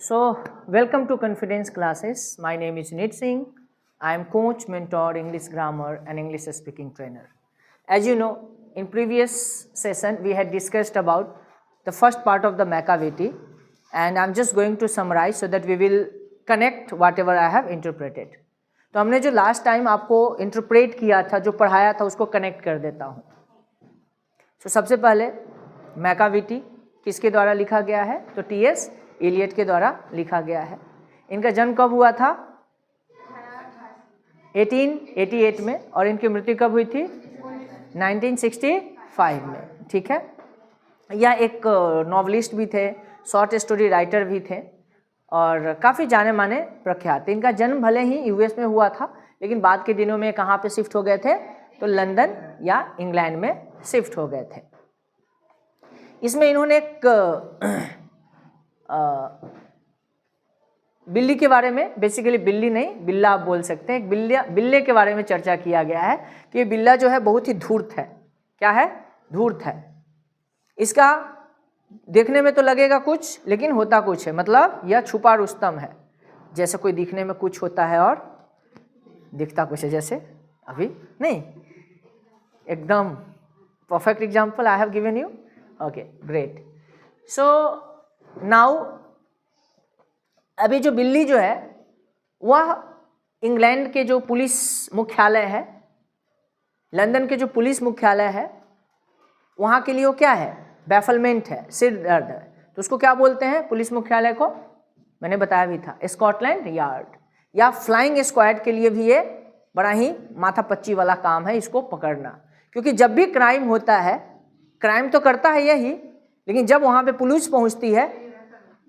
So, welcome to Confidence Classes. My name is Nit Singh. I am coach, mentor, English grammar and English speaking trainer. As you know, in previous session we had discussed about the first part of the Macavity, and I am just going to summarize so that we will connect whatever I have interpreted. तो हमने जो last time आपको interpret किया था, जो पढ़ाया था, उसको कनेक्ट कर देता हूँ. तो सबसे पहले मैकाविटी किसके द्वारा लिखा गया है? तो टी.एस. एलियट के द्वारा लिखा गया है. इनका जन्म कब हुआ था? 1888 में, और इनकी मृत्यु कब हुई थी? 1965 में. ठीक है. यह एक नॉवलिस्ट भी थे, शॉर्ट स्टोरी राइटर भी थे और काफ़ी जाने माने प्रख्यात. इनका जन्म भले ही यूएस में हुआ था, लेकिन बाद के दिनों में कहाँ पे शिफ्ट हो गए थे? तो लंदन या इंग्लैंड में शिफ्ट हो गए थे. इसमें इन्होंने एक बिल्ली के बारे में, बेसिकली बिल्ली नहीं, बिल्ला आप बोल सकते हैं, बिल्ले के बारे में चर्चा किया गया है कि ये बिल्ला जो है बहुत ही धूर्त है. क्या है? धूर्त है. इसका देखने में तो लगेगा कुछ, लेकिन होता कुछ है. मतलब यह छुपा रुस्तम है. जैसे कोई दिखने में कुछ होता है और दिखता कुछ है. जैसे अभी नहीं, एकदम perfect example I have given you. Okay, great. So now अभी जो बिल्ली जो है वह इंग्लैंड के जो पुलिस मुख्यालय है, लंदन के जो पुलिस मुख्यालय है, वहाँ के लिए वो क्या है? बैफलमेंट है, सिर दर्द है. तो उसको क्या बोलते हैं पुलिस मुख्यालय को? मैंने बताया भी था, स्कॉटलैंड यार्ड या फ्लाइंग स्क्वाड के लिए भी ये बड़ा ही माथापच्ची वाला काम है इसको पकड़ना. क्योंकि जब भी क्राइम होता है, क्राइम तो करता है यही, लेकिन जब वहाँ पे पुलिस पहुँचती है,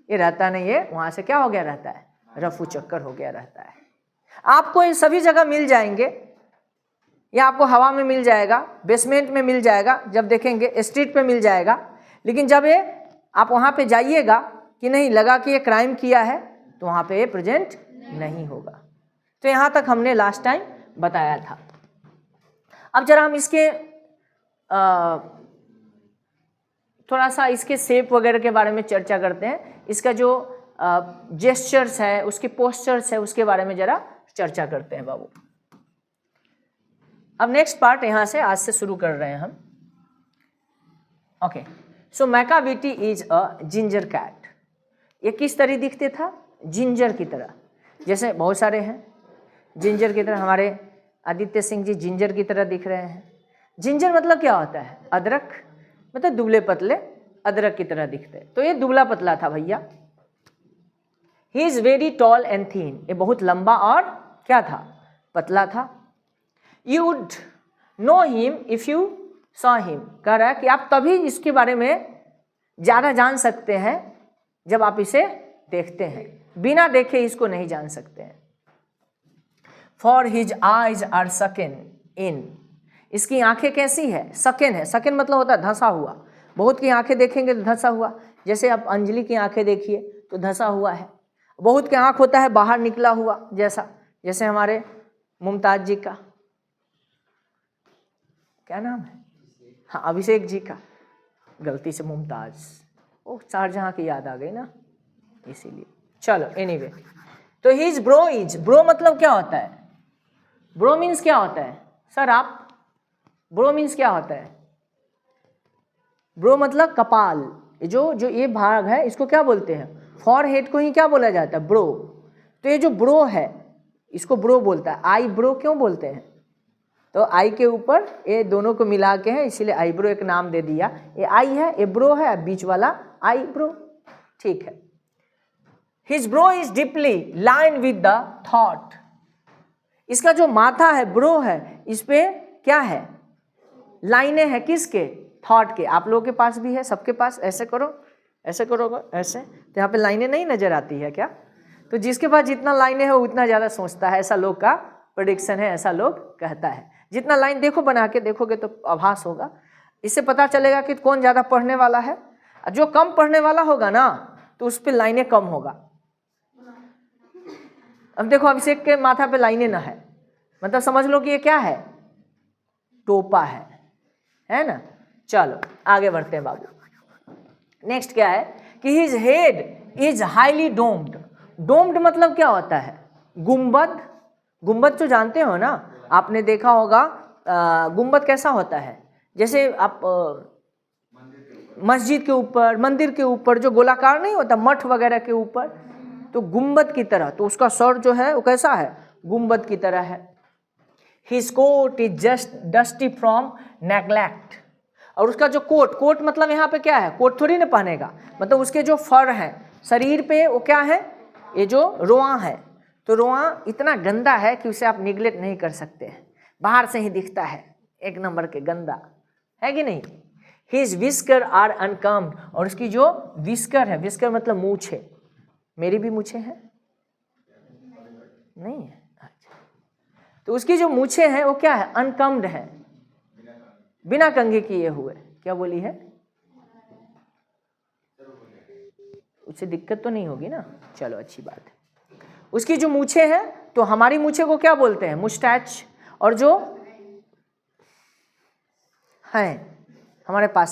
ये रहता नहीं है, वहाँ से क्या हो गया रहता है? रफू चक्कर हो गया रहता है. आपको इन सभी जगह मिल जाएंगे, या आपको हवा में मिल जाएगा, बेसमेंट में मिल जाएगा, जब देखेंगे स्ट्रीट पे मिल जाएगा. लेकिन जब ये आप वहाँ पे जाइएगा कि नहीं लगा कि ये क्राइम किया है, तो वहाँ पे ये प्रेजेंट नहीं होगा. तो यहाँ तक हमने लास्ट टाइम बताया था. अब जरा हम इसके थोड़ा सा इसके शेप वगैरह के बारे में चर्चा करते हैं. इसका जो जेस्चर्स है, उसके पोस्चर्स है, उसके बारे में जरा चर्चा करते हैं बाबू. अब नेक्स्ट पार्ट यहाँ से आज से शुरू कर रहे हैं हम. Okay. So Macavity is a ginger cat. ये किस तरह दिखते था? जिंजर की तरह. जैसे बहुत सारे हैं जिंजर की तरह. हमारे आदित्य सिंह जी जिंजर की तरह दिख रहे हैं. जिंजर मतलब क्या होता है? अदरक. मतलब दुबले पतले अदरक की तरह दिखते. तो ये दुबला पतला था भैया. He is very tall and थीन. ये बहुत लंबा और क्या था? पतला था. You would know him if you saw him. कह रहा है कि आप तभी इसके बारे में ज़्यादा जान सकते हैं जब आप इसे देखते हैं. बिना देखे इसको नहीं जान सकते हैं. फॉर हिज आइज आर सकेन इन. इसकी आंखें कैसी है? सकेन है. सकेन मतलब होता है धंसा हुआ. बहुत की आंखें देखेंगे तो धंसा हुआ. जैसे आप अंजलि की आंखें देखिए तो धंसा हुआ है. बहुत के आंख होता है बाहर निकला हुआ, जैसा जैसे हमारे मुमताज जी का क्या नाम है? हाँ, अभिषेक जी का. गलती से मुमताज, ओह शाहजहां की याद आ गई ना, इसीलिए. चलो एनीवे. तो हिज ब्रो इज. ब्रो मतलब क्या होता है? ब्रो मीन्स क्या होता है? सर आप ब्रो मीन्स क्या होता है? ब्रो मतलब कपाल. जो ये भाग है इसको क्या बोलते हैं? फॉरहेड को ही क्या बोला जाता है? ब्रो. तो ये जो ब्रो है इसको ब्रो बोलता है. आई ब्रो क्यों बोलते हैं? तो आई के ऊपर ये दोनों को मिला के है, इसीलिए आई ब्रो एक नाम दे दिया. ये आई है, ये ब्रो है, बीच वाला आई ब्रो. ठीक है. His bro is deeply line with the thought. इसका जो माथा है, ब्रो है, इस पे क्या है? लाइनें हैं. किसके? थॉट के. आप लोगों के पास भी है, सबके पास. ऐसे करो, ऐसे करोगे, ऐसे, तो यहाँ पे लाइनें नहीं नजर आती है क्या? तो जिसके पास जितना लाइनें है वो उतना ज़्यादा सोचता है, ऐसा लोग का प्रेडिक्शन है, ऐसा लोग कहता है. जितना लाइन देखो, बना के देखोगे तो आभास होगा. इससे पता चलेगा कि कौन ज़्यादा पढ़ने वाला है. जो कम पढ़ने वाला होगा ना, तो उस पर लाइनें कम होगा. अब देखो अभिषेक के माथा पे लाइनें ना है, मतलब समझ लो कि ये क्या है? टोपा है ना. चलो आगे बढ़ते हैं बाबू. नेक्स्ट क्या है कि his head is highly doomed. Doomed मतलब क्या होता है? गुंबद। गुंबद तो जानते हो ना, आपने देखा होगा गुंबद कैसा होता है, जैसे आप मस्जिद के ऊपर, मंदिर के ऊपर जो गोलाकार नहीं होता, मठ वगैरह के ऊपर, तो गुंबद की तरह। तो उसका सर जो है वो कैसा है? गुंबद की तरह है। His coat is just dusty from neglect। और उसका जो कोट, कोट मतलब यहाँ पे क्या है? कोट थोड़ी ना पहनेगा, मतलब उसके जो फर हैं शरीर पे वो क्या है? ये जो रोआं है, तो रोआं इतना गंदा है कि उसे आप निगलेक्ट नहीं कर सकते हैं। बाहर से ही दिखता है एक नंबर के गंदा, है कि नहीं? His whisker are uncombed। और उसकी जो विस्कर है, विस्कर मतलब मूछे, मेरी भी मूछे हैं नहीं है? अच्छा, तो उसकी जो मूछे हैं वो क्या है? अनकम्ड है, बिना कंघी किए हुए। क्या बोली है? उससे दिक्कत तो नहीं होगी ना? चलो अच्छी बात है। उसकी जो मूछे हैं, तो हमारी मूछे को क्या बोलते हैं? मुस्टैच। और जो है हमारे पास